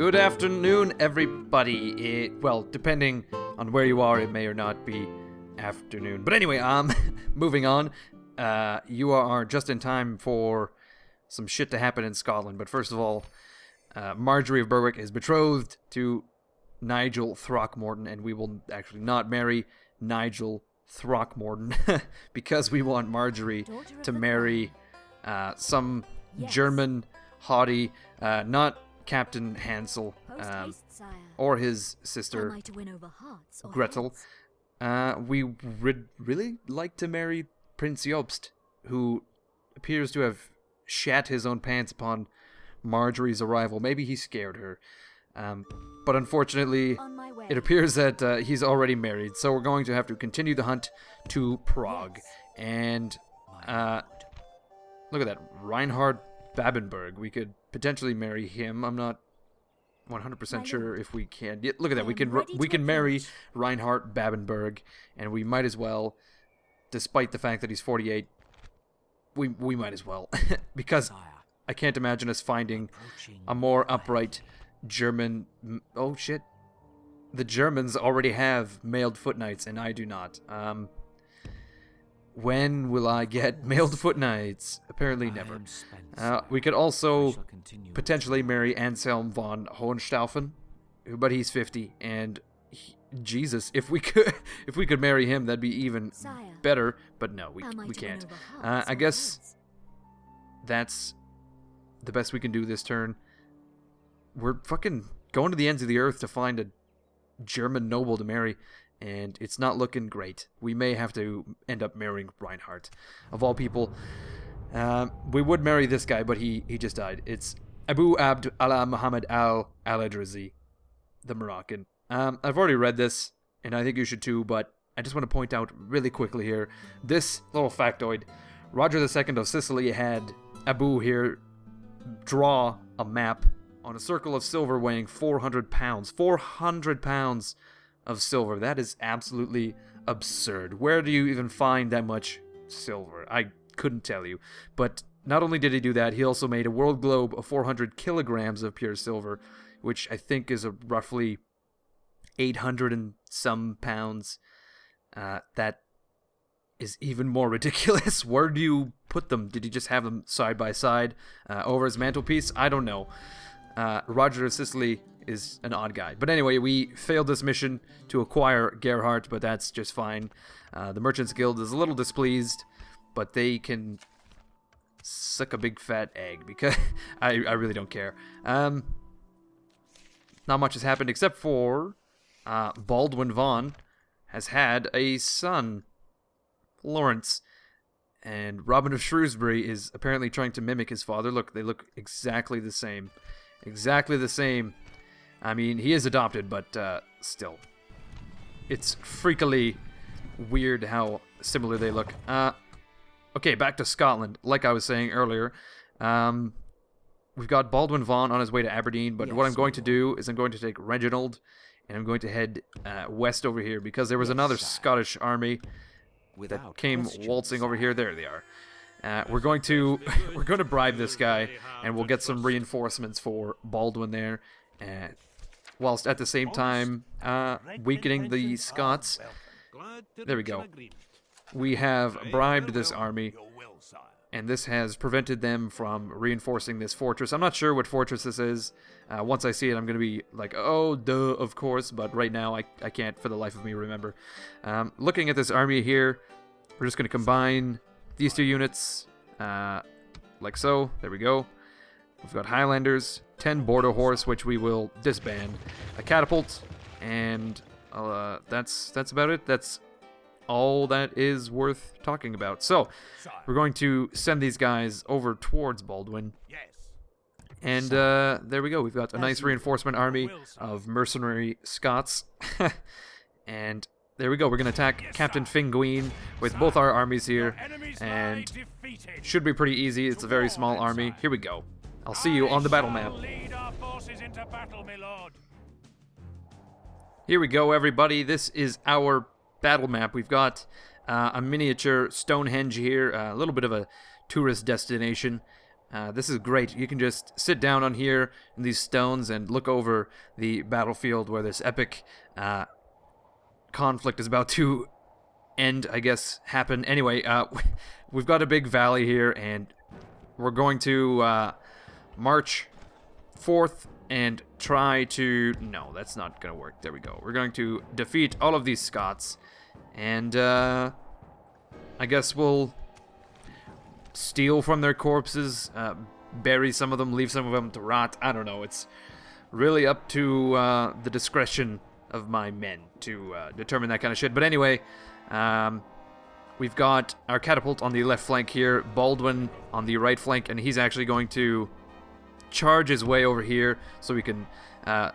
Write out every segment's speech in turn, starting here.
Good afternoon, everybody. Well, depending on where you are, it may or not be afternoon. But anyway, moving on. You are just in time for some shit to happen in Scotland. But first of all, Marjorie of Berwick is betrothed to Nigel Throckmorton, and we will actually not marry Nigel Throckmorton because we want Marjorie to marry some German haughty, not Captain Hansel, or his sister Gretel. We would really like to marry Prince Jobst, who appears to have shat his own pants upon Marjorie's arrival. Maybe he scared her. But unfortunately, it appears that he's already married, so we're going to have to continue the hunt to Prague. And look at that, Reinhard Babenberg. We could potentially marry him. I'm not 100% sure if we can. Yeah, look at that. We can marry Reinhard Babenberg, and we might as well, despite the fact that he's 48. We might as well because I can't imagine us finding a more upright German. Oh shit! The Germans already have mailed foot knights, and I do not. When will I get mailed foot knights? Apparently never. We could also potentially marry Anselm von Hohenstaufen, but he's 50, and Jesus, if we could marry him, that'd be even better. But no, we can't. I guess that's the best we can do this turn. We're fucking going to the ends of the earth to find a German noble to marry, and it's not looking great. We may have to end up marrying Reinhardt, of all people. We would marry this guy, but he just died. It's Abu Abd Allah Muhammad al-Adrazi, the Moroccan. I've already read this, and I think you should too, but I just want to point out really quickly here, this little factoid. Roger II of Sicily had Abu here draw a map on a circle of silver weighing 400 pounds. 400 pounds of silver. That is absolutely absurd. Where do you even find that much silver? I couldn't tell you. But not only did he do that, he also made a world globe of 400 kilograms of pure silver, which I think is a roughly 800 and some pounds. That is even more ridiculous. Where do you put them? Did he just have them side by side over his mantelpiece? I don't know. Roger of Sicily is an odd guy. But anyway, we failed this mission to acquire Gerhardt, but that's just fine. The Merchants Guild is a little displeased, but they can suck a big fat egg because I really don't care. Not much has happened except for Baldwin Vaughan has had a son, Lawrence, and Robin of Shrewsbury is apparently trying to mimic his father. Look, they look exactly the same. Exactly the same. I mean, he is adopted, but still. It's freakily weird how similar they look. Okay, back to Scotland. Like I was saying earlier, we've got Baldwin Vaughan on his way to Aberdeen, but what I'm going to do is I'm going to take Reginald, and I'm going to head west over here, because there was another Scottish army that came waltzing over here. There they are. We're going to bribe this guy, and we'll get some reinforcements for Baldwin there, whilst at the same time weakening the Scots. There we go. We have bribed this army, and this has prevented them from reinforcing this fortress. I'm not sure what fortress this is. Once I see it, I'm going to be like, oh, duh, of course, but right now I can't for the life of me remember. Looking at this army here, we're just going to combine these two units, like so. There we go. We've got Highlanders, 10 Bordeaux horse, which we will disband, a catapult, and that's about it. That's all that is worth talking about. So, we're going to send these guys over towards Baldwin. And there we go. We've got a nice reinforcement army of mercenary Scots. And there we go. We're going to attack Captain Finguine with both our armies here. And it should be pretty easy. It's a very small army. Here we go. I'll see you on the battle map. Here we go, everybody. This is our battle map. We've got a miniature Stonehenge here, a little bit of a tourist destination. This is great. You can just sit down on here in these stones and look over the battlefield where this epic conflict is about to end, I guess, happen. Anyway, we've got a big valley here, and we're going to march forth and try to... No, that's not going to work. There we go. We're going to defeat all of these Scots, and I guess we'll steal from their corpses, bury some of them, leave some of them to rot. I don't know. It's really up to the discretion of my men to determine that kind of shit. But anyway, we've got our catapult on the left flank here, Baldwin on the right flank, and he's actually going to charge his way over here so we can, I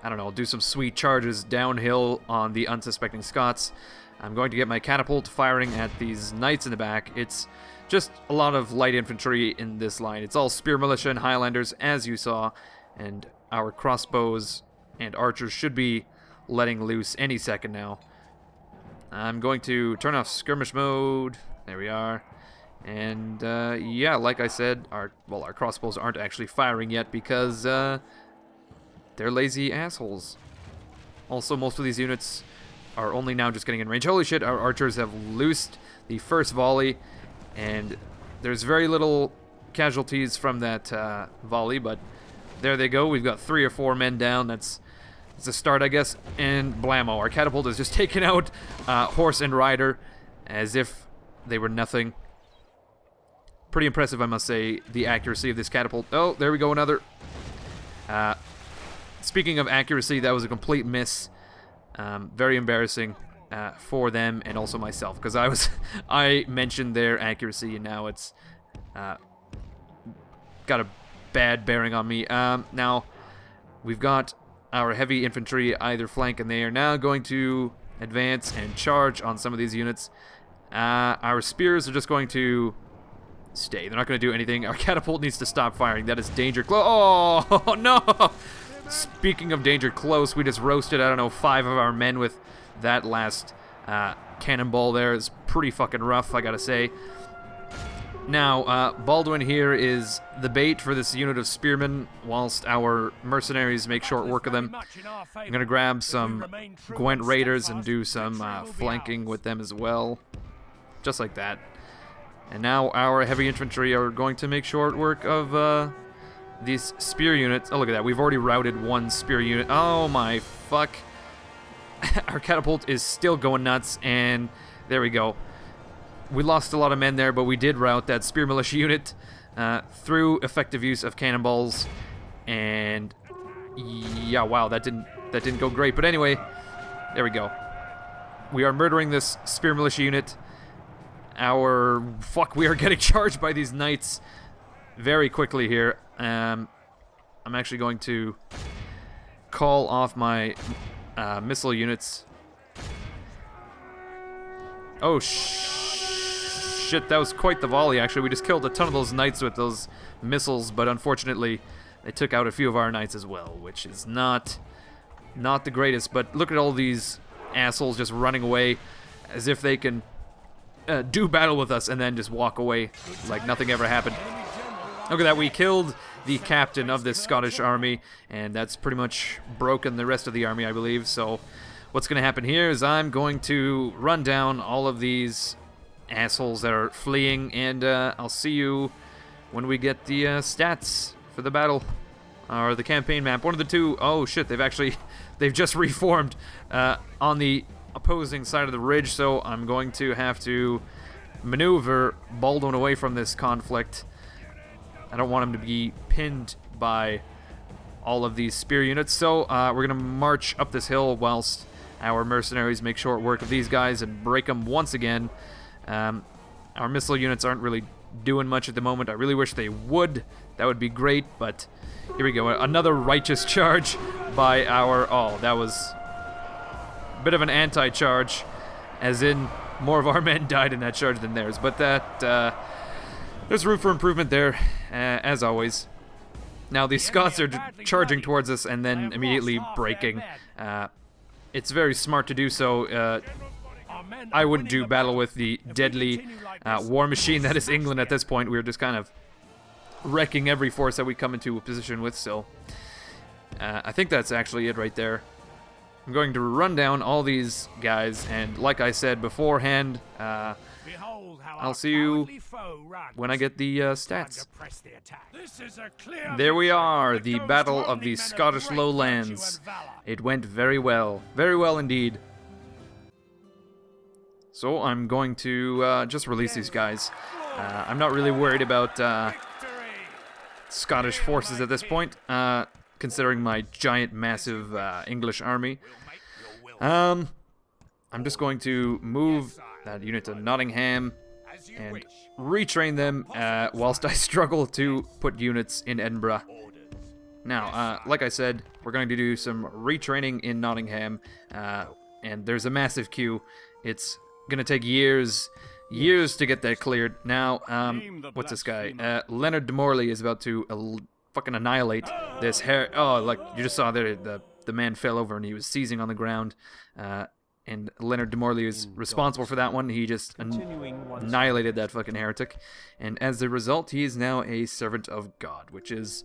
don't know, do some sweet charges downhill on the unsuspecting Scots. I'm going to get my catapult firing at these knights in the back. It's just a lot of light infantry in this line. It's all spear militia and Highlanders, as you saw, and our crossbows and archers should be letting loose any second now. I'm going to turn off skirmish mode. There we are. And yeah, like I said, our crossbows aren't actually firing yet because they're lazy assholes. Also, most of these units are only now just getting in range. Holy shit, our archers have loosed the first volley, and there's very little casualties from that volley, but there they go. We've got 3 or 4 men down. That's a start, I guess. And blammo, our catapult has just taken out horse and rider as if they were nothing. Pretty impressive, I must say, the accuracy of this catapult. Oh, there we go, another. Speaking of accuracy, that was a complete miss. Very embarrassing for them and also myself, because I mentioned their accuracy, and now it's got a bad bearing on me. Now we've got our heavy infantry either flank, and they are now going to advance and charge on some of these units. Our spears are just going to stay. They're not going to do anything. Our catapult needs to stop firing. That is danger close. Oh, no! Speaking of danger close, we just roasted, I don't know, 5 of our men with that last cannonball there. It's pretty fucking rough, I gotta say. Now, Baldwin here is the bait for this unit of spearmen, whilst our mercenaries make short work of them. I'm gonna grab some Gwent Raiders and do some flanking with them as well. Just like that. And now our heavy infantry are going to make short work of these spear units. Oh, look at that. We've already routed 1 spear unit. Oh, my fuck. Our catapult is still going nuts, and there we go. We lost a lot of men there, but we did rout that spear militia unit through effective use of cannonballs. And yeah, wow, that didn't go great. But anyway, there we go. We are murdering this spear militia unit. We are getting charged by these knights very quickly here. I'm actually going to call off my missile units. Oh, shit, that was quite the volley, actually. We just killed a ton of those knights with those missiles, but unfortunately, they took out a few of our knights as well, which is not the greatest. But look at all these assholes just running away as if they can do battle with us and then just walk away like nothing ever happened. Look at that, we killed the captain of this Scottish army, and that's pretty much broken the rest of the army, I believe. So what's going to happen here is I'm going to run down all of these assholes that are fleeing, and I'll see you when we get the stats for the battle, or the campaign map. One of the two. Oh shit, they've just reformed on the opposing side of the ridge, so I'm going to have to maneuver Baldwin away from this conflict. I don't want him to be pinned by all of these spear units, so we're going to march up this hill whilst our mercenaries make short work of these guys and break them once again. Our missile units aren't really doing much at the moment. I really wish they would. That would be great, but here we go. Another righteous charge by our... Oh, that was a bit of an anti-charge, as in more of our men died in that charge than theirs. But that... there's room for improvement there, as always. Now, these Scots are charging towards us and then immediately breaking. It's very smart to do so. I wouldn't do battle with the deadly war machine that is England at this point. We're just kind of wrecking every force that we come into a position with, so I think that's actually it right there. I'm going to run down all these guys, and like I said beforehand, I'll see you when I get the stats. There we are, the Battle of the Scottish Lowlands. It went very well indeed. So I'm going to just release these guys. I'm not really worried about Scottish forces at this point, considering my giant, massive English army. I'm just going to move that unit to Nottingham and retrain them whilst I struggle to put units in Edinburgh. Now, like I said, we're going to do some retraining in Nottingham, and there's a massive queue. It's gonna take years to get that cleared. Now, what's this guy? Leonard de Morley is about to fucking annihilate this hair. Oh, like you just saw there, the man fell over and he was seizing on the ground. And Leonard de Morley is responsible for that one. He just annihilated that fucking heretic. And as a result, he is now a servant of God, which is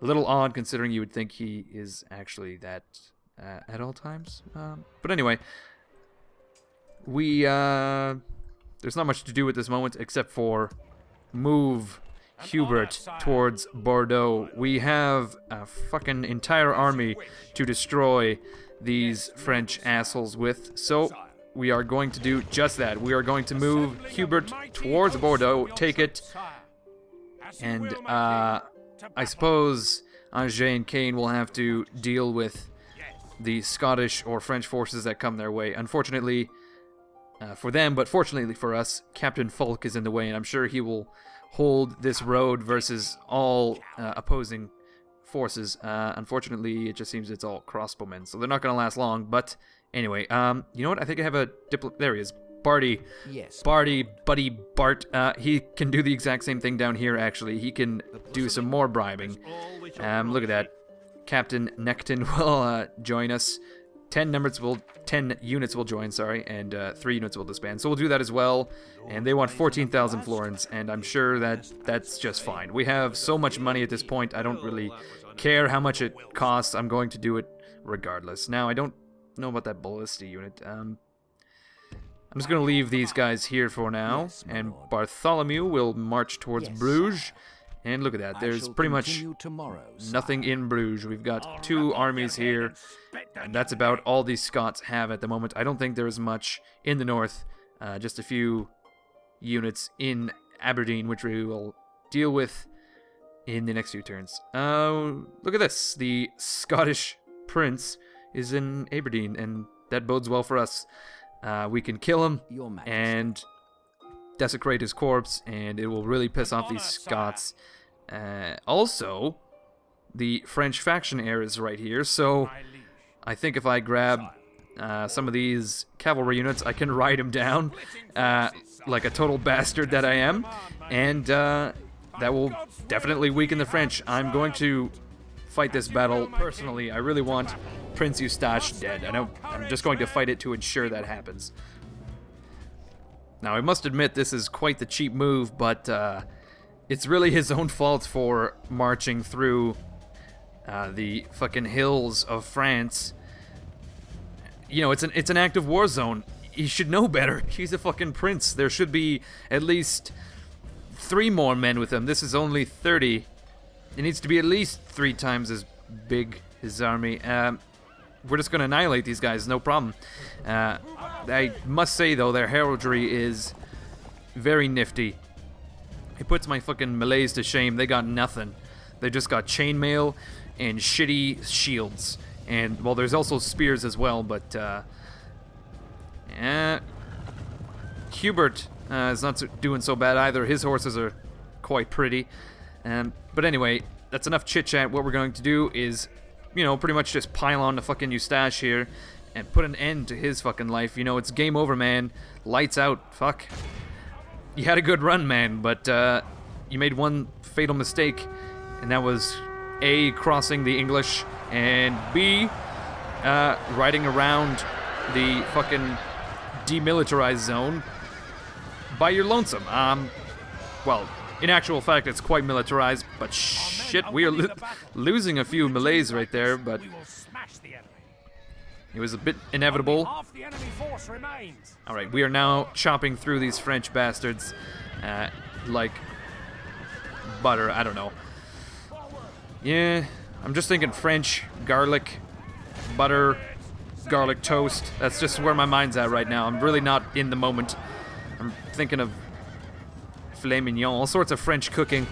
a little odd considering you would think he is actually that at all times. But anyway, there's not much to do at this moment except for move Hubert towards Bordeaux. We have a fucking entire army to destroy these French assholes with, so we are going to do just that. We are going to move Hubert towards Bordeaux, take it, and I suppose Angers and Caen will have to deal with the Scottish or French forces that come their way. Unfortunately for them, but fortunately for us, Captain Fulk is in the way, and I'm sure he will hold this road versus all opposing forces. Unfortunately, it just seems it's all crossbowmen, so they're not going to last long. But anyway, you know what? I think I have a there he is. Barty. Yes. Barty, Buddy Bart. He can do the exact same thing down here, actually. He can do some more bribing. Look at that. Captain Necton will join us. 10 units will join, sorry, and 3 units will disband. So we'll do that as well. And they want 14,000 florins, and I'm sure that that's just fine. We have so much money at this point, I don't really care how much it costs. I'm going to do it regardless. Now, I don't know about that ballista unit. I'm just going to leave these guys here for now, and Bartholomew will march towards Bruges. And look at that, there's pretty much nothing in Bruges. We've got 2 armies here, and that's about all these Scots have at the moment. I don't think there's much in the north, just a few units in Aberdeen, which we will deal with in the next few turns. Look at this, the Scottish prince is in Aberdeen, and that bodes well for us. We can kill him and desecrate his corpse, and it will really piss off these Scots. Also, the French faction heir is right here, so I think if I grab some of these cavalry units, I can ride him down like a total bastard that I am, and that will definitely weaken the French. I'm going to fight this battle personally. I really want Prince Eustache dead. I know I'm just going to fight it to ensure that happens. Now, I must admit this is quite the cheap move, but it's really his own fault for marching through the fucking hills of France. You know, it's an active war zone. He should know better. He's a fucking prince. There should be at least 3 more men with him. This is only 30. It needs to be at least 3 times as big, his army. We're just going to annihilate these guys, no problem. I must say, though, their heraldry is very nifty. It puts my fucking Malays to shame. They got nothing. They just got chainmail and shitty shields. And, well, there's also spears as well, but Hubert is not doing so bad either. His horses are quite pretty. But anyway, that's enough chit-chat. What we're going to do is, you know, pretty much just pile on the fucking Eustache here and put an end to his fucking life. You know, it's game over, man. Lights out. Fuck. You had a good run, man, but you made one fatal mistake, and that was A, crossing the English, and B, riding around the fucking demilitarized zone by your lonesome. Well, in actual fact, it's quite militarized, but shit, we are losing a few Malays right there, but it was a bit inevitable. Alright, we are now chopping through these French bastards like butter, I don't know. Yeah, I'm just thinking French, garlic, butter, garlic toast. That's just where my mind's at right now. I'm really not in the moment. I'm thinking of filet mignon, all sorts of French cooking,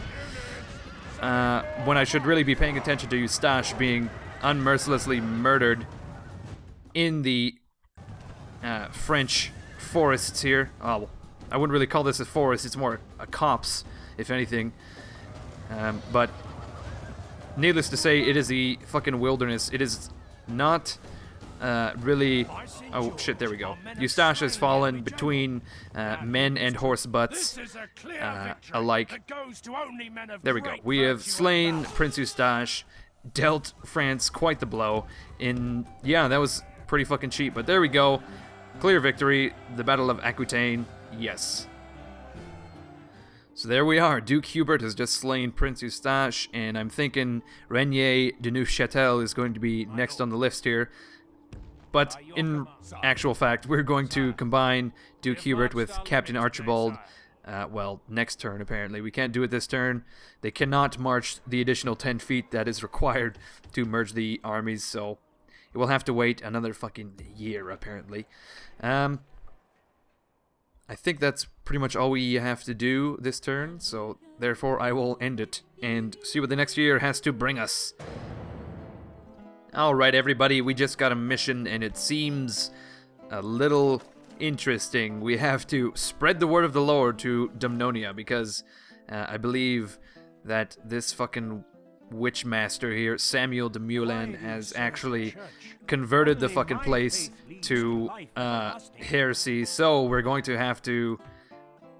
when I should really be paying attention to Eustache being unmercilessly murdered in the French forests here. Oh, I wouldn't really call this a forest, it's more a copse, if anything. But needless to say, it is the fucking wilderness. It is not really... Oh, shit, there we go. Eustache has fallen between men and horse butts alike. There we go. We have slain Prince Eustache, dealt France quite the blow in... Yeah, that was pretty fucking cheap, but there we go. Clear victory. The Battle of Aquitaine. Yes. So there we are. Duke Hubert has just slain Prince Eustache, and I'm thinking Renier de Neufchâtel is going to be next on the list here. But in actual fact, we're going to combine Duke Hubert with Captain Archibald. Well, next turn, apparently. We can't do it this turn. They cannot march the additional 10 feet that is required to merge the armies, so it will have to wait another fucking year, apparently. I think that's pretty much all we have to do this turn, so therefore I will end it and see what the next year has to bring us. Alright everybody, we just got a mission and it seems a little interesting. We have to spread the word of the Lord to Dumnonia because I believe that this fucking witch master here, Samuel de Meulan, has actually converted the fucking place to heresy, so we're going to have to...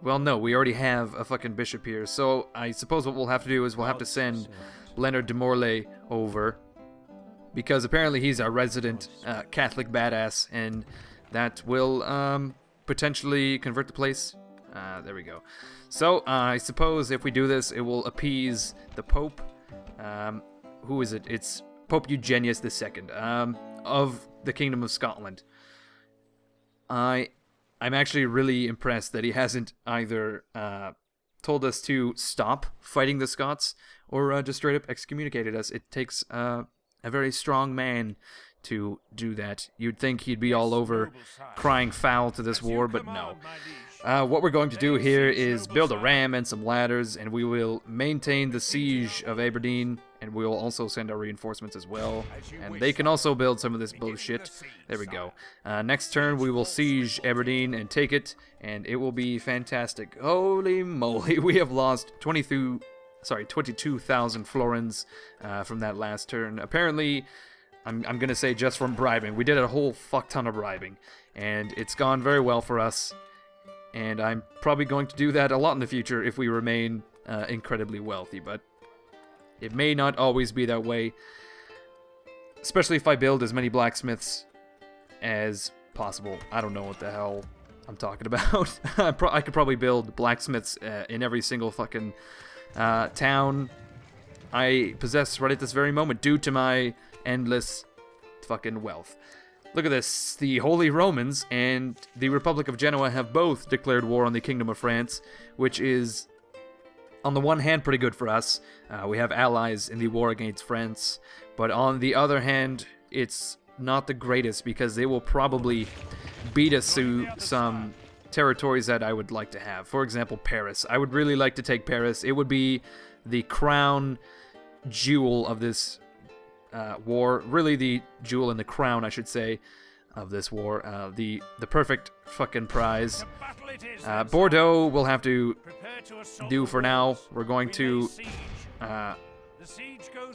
Well, no, we already have a fucking bishop here, so I suppose what we'll have to do is we'll have to send Leonard de Morlaix over, because apparently he's our resident Catholic badass, and that will potentially convert the place. There we go. So, I suppose if we do this, it will appease the Pope. Who is it? It's Pope Eugenius II, of the Kingdom of Scotland. I'm actually really impressed that he hasn't either told us to stop fighting the Scots or just straight up excommunicated us. It takes a very strong man to do that. You'd think he'd be all over crying foul to this war, but no. What we're going to do here is build a ram and some ladders, and we will maintain the siege of Aberdeen, and we will also send our reinforcements as well. And they can also build some of this bullshit. There we go. Next turn, we will siege Aberdeen and take it, and it will be fantastic. Holy moly, we have lost 22,000 florins from that last turn. Apparently, I'm going to say just from bribing. We did a whole fuck ton of bribing, and it's gone very well for us. And I'm probably going to do that a lot in the future if we remain incredibly wealthy, but it may not always be that way. Especially if I build as many blacksmiths as possible. I don't know what the hell I'm talking about. I could probably build blacksmiths in every single fucking town I possess right at this very moment due to my endless fucking wealth. Look at this. The Holy Romans and the Republic of Genoa have both declared war on the Kingdom of France, which is, on the one hand, pretty good for us. We have allies in the war against France, but on the other hand, it's not the greatest because they will probably beat us to some territories that I would like to have. For example, Paris. I would really like to take Paris. It would be the crown jewel of this war, really the jewel in the crown, I should say, of this war. The perfect fucking prize. Bordeaux we'll have to do for now. We're going to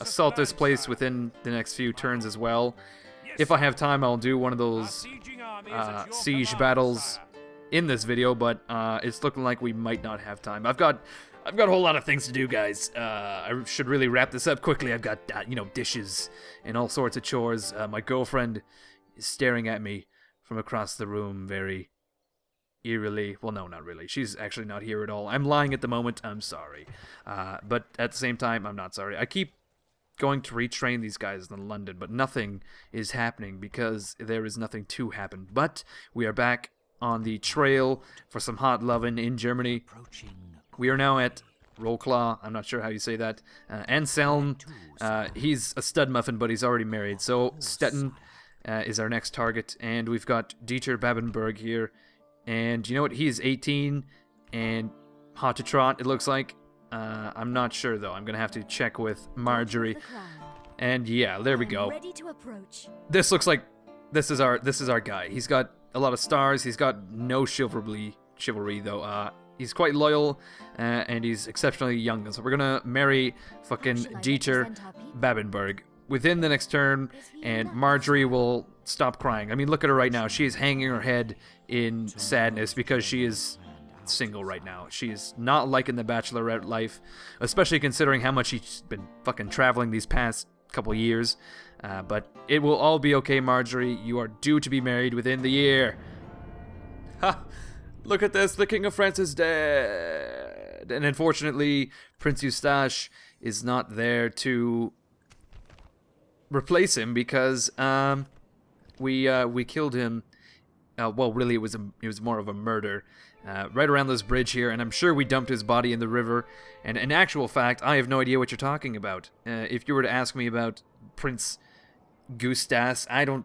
assault this place within the next few turns as well. If I have time, I'll do one of those siege battles in this video, but it's looking like we might not have time. I've got a whole lot of things to do, guys. I should really wrap this up quickly. I've got, dishes and all sorts of chores. My girlfriend is staring at me from across the room very eerily... Well, no, not really. She's actually not here at all. I'm lying at the moment. I'm sorry. But at the same time, I'm not sorry. I keep going to retrain these guys in London, but nothing is happening because there is nothing to happen. But we are back on the trail for some hot lovin' in Germany. We are now at Rollclaw, I'm not sure how you say that. Anselm, he's a stud muffin, but he's already married. So Stettin is our next target, and we've got Dieter Babenberg here. And you know what? He's 18 and hot to trot, it looks like. I'm not sure though. I'm gonna have to check with Marjorie. And yeah, there we go. This looks like this is our guy. He's got a lot of stars. He's got no chivalry though. He's quite loyal, and he's exceptionally young. So we're gonna marry fucking Dieter Babenberg within the next turn, and Marjorie will stop crying. I mean, look at her right now. She is hanging her head in sadness because she is single right now. She is not liking the bachelorette life, especially considering how much she's been fucking traveling these past couple years. But it will all be okay, Marjorie. You are due to be married within the year. Ha! Look at this, the King of France is dead. And unfortunately, Prince Eustache is not there to replace him because we killed him. Well, really, it was more of a murder right around this bridge here, and I'm sure we dumped his body in the river. And in actual fact, I have no idea what you're talking about. If you were to ask me about Prince Eustache, I don't.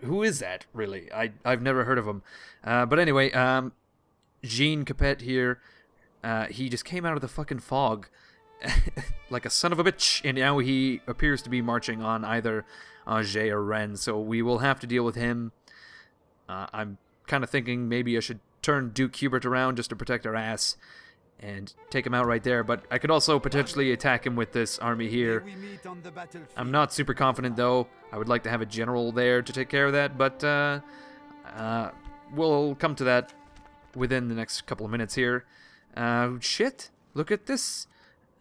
Who is that really? I've never heard of him. But anyway, Jean Capet here. He just came out of the fucking fog like a son of a bitch, and now he appears to be marching on either Angers or Rennes. So we will have to deal with him. I'm kind of thinking maybe I should turn Duke Hubert around just to protect our ass and take him out right there. But I could also potentially attack him with this army here. I'm not super confident, though. I would like to have a general there to take care of that, but we'll come to that within the next couple of minutes here. Shit, look at this.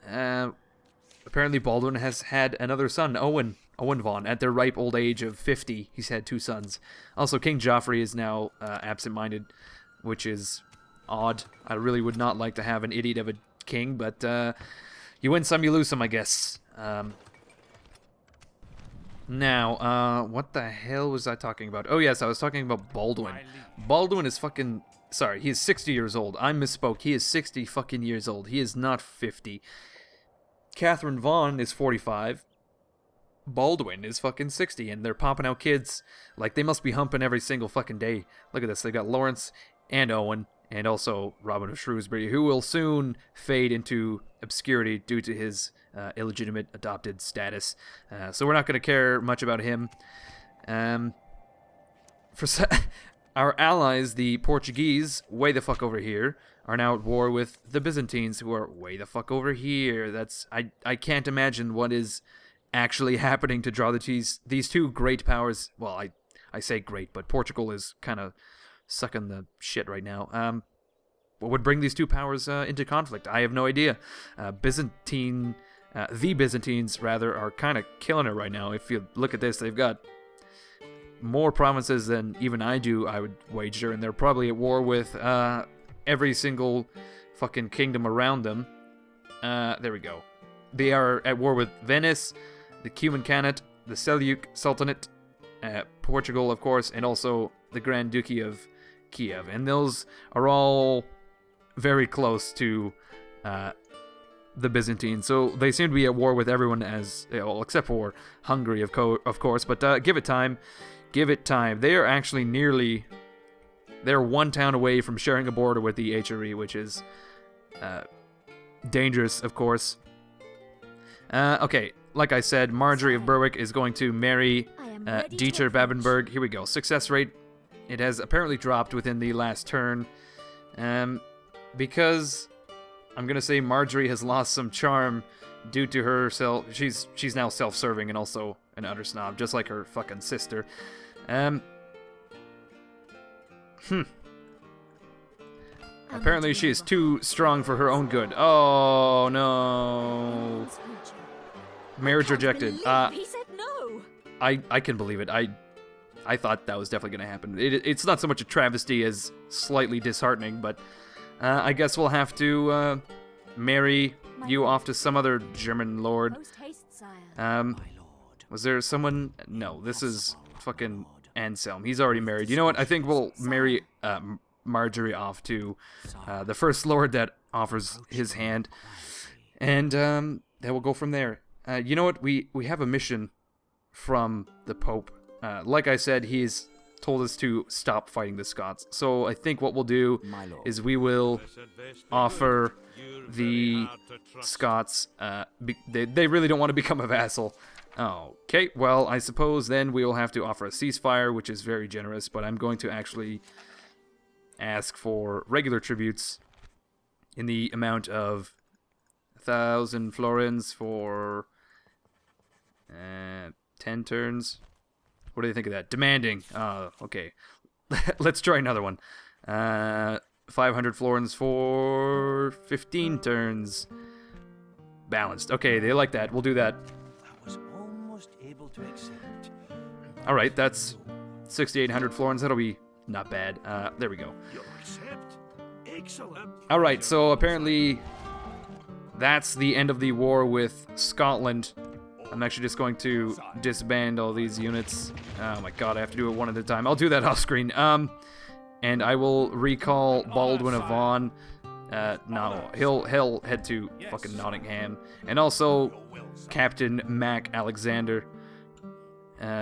Apparently Baldwin has had another son, Owen Vaughan, at their ripe old age of 50. He's had 2 sons. Also, King Joffrey is now absent-minded, which is odd. I really would not like to have an idiot of a king, but you win some, you lose some, I guess. Now, what the hell was I talking about? Oh, yes, I was talking about Baldwin. Baldwin is fucking... Sorry, he is 60 years old. I misspoke. He is 60 fucking years old. He is not 50. Catherine Vaughan is 45. Baldwin is fucking 60, and they're popping out kids like they must be humping every single fucking day. Look at this. They got Lawrence and Owen, and also Robin of Shrewsbury, who will soon fade into obscurity due to his illegitimate adopted status. So we're not going to care much about him. Our allies, the Portuguese, way the fuck over here, are now at war with the Byzantines, who are way the fuck over here. I can't imagine what is actually happening to draw these two great powers. Well, I say great, but Portugal is kind of sucking the shit right now. What would bring these two powers into conflict? I have no idea. The Byzantines, rather, are kind of killing it right now. If you look at this, they've got more provinces than even I do, I would wager, and they're probably at war with every single fucking kingdom around them. There we go. They are at war with Venice, the Cuban Khanate, the Seljuk Sultanate, Portugal, of course, and also the Grand Duchy of Kiev. And those are all very close to the Byzantines. So they seem to be at war with everyone, except for Hungary, of course. But give it time. Give it time. They are actually they're one town away from sharing a border with the HRE, which is dangerous, of course. Okay, like I said, Marjorie of Berwick is going to marry Dieter Babenberg. Here we go. Success rate, it has apparently dropped within the last turn. Because I'm going to say Marjorie has lost some charm due to herself. She's now self-serving and also an utter snob, just like her fucking sister. Apparently she is too strong for her own good. Oh, no. Marriage rejected. He said no. I can believe it. I thought that was definitely going to happen. It's not so much a travesty as slightly disheartening, but I guess we'll have to marry you off to some other German lord. Was there someone? No, this is fucking Anselm. He's already married. You know what? I think we'll marry Marjorie off to the first lord that offers his hand, and then we'll go from there. You know what? We have a mission from the Pope. Like I said, he's told us to stop fighting the Scots. So I think what we'll do is we will offer the Scots, they really don't want to become a vassal. Okay, well, I suppose then we will have to offer a ceasefire, which is very generous, but I'm going to actually ask for regular tributes in the amount of 1,000 florins for 10 turns. What do you think of that? Demanding. Okay. Let's try another one. 500 florins for 15 turns. Balanced. Okay, they like that. We'll do that. I was almost able to accept. All right, that's 6,800 florins. That'll be not bad. There we go. You'll accept? Excellent. All right, so apparently that's the end of the war with Scotland. I'm actually just going to disband all these units. Oh my god, I have to do it one at a time. I'll do that off screen. And I will recall Baldwin of Vaughan. No, he'll head to fucking Nottingham. And also Captain Mac Alexander.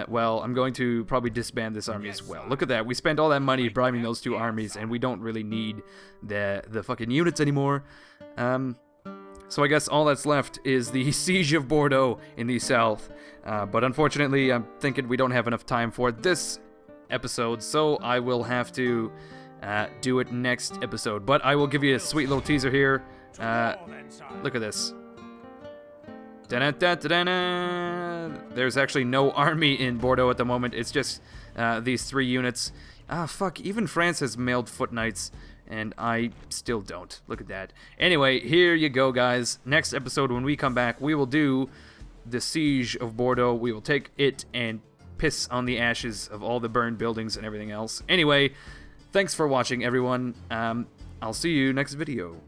Well, I'm going to probably disband this army as well. Look at that. We spent all that money bribing those two armies, and we don't really need the fucking units anymore. So I guess all that's left is the Siege of Bordeaux in the south. But unfortunately, I'm thinking we don't have enough time for this episode, so I will have to do it next episode. But I will give you a sweet little teaser here. Look at this. Da-da-da-da-da. There's actually no army in Bordeaux at the moment. It's just these 3 units. Fuck, even France has mailed foot knights, and I still don't. Look at that. Anyway, here you go, guys. Next episode, when we come back, we will do the Siege of Bordeaux. We will take it and piss on the ashes of all the burned buildings and everything else. Anyway, thanks for watching, everyone. I'll see you next video.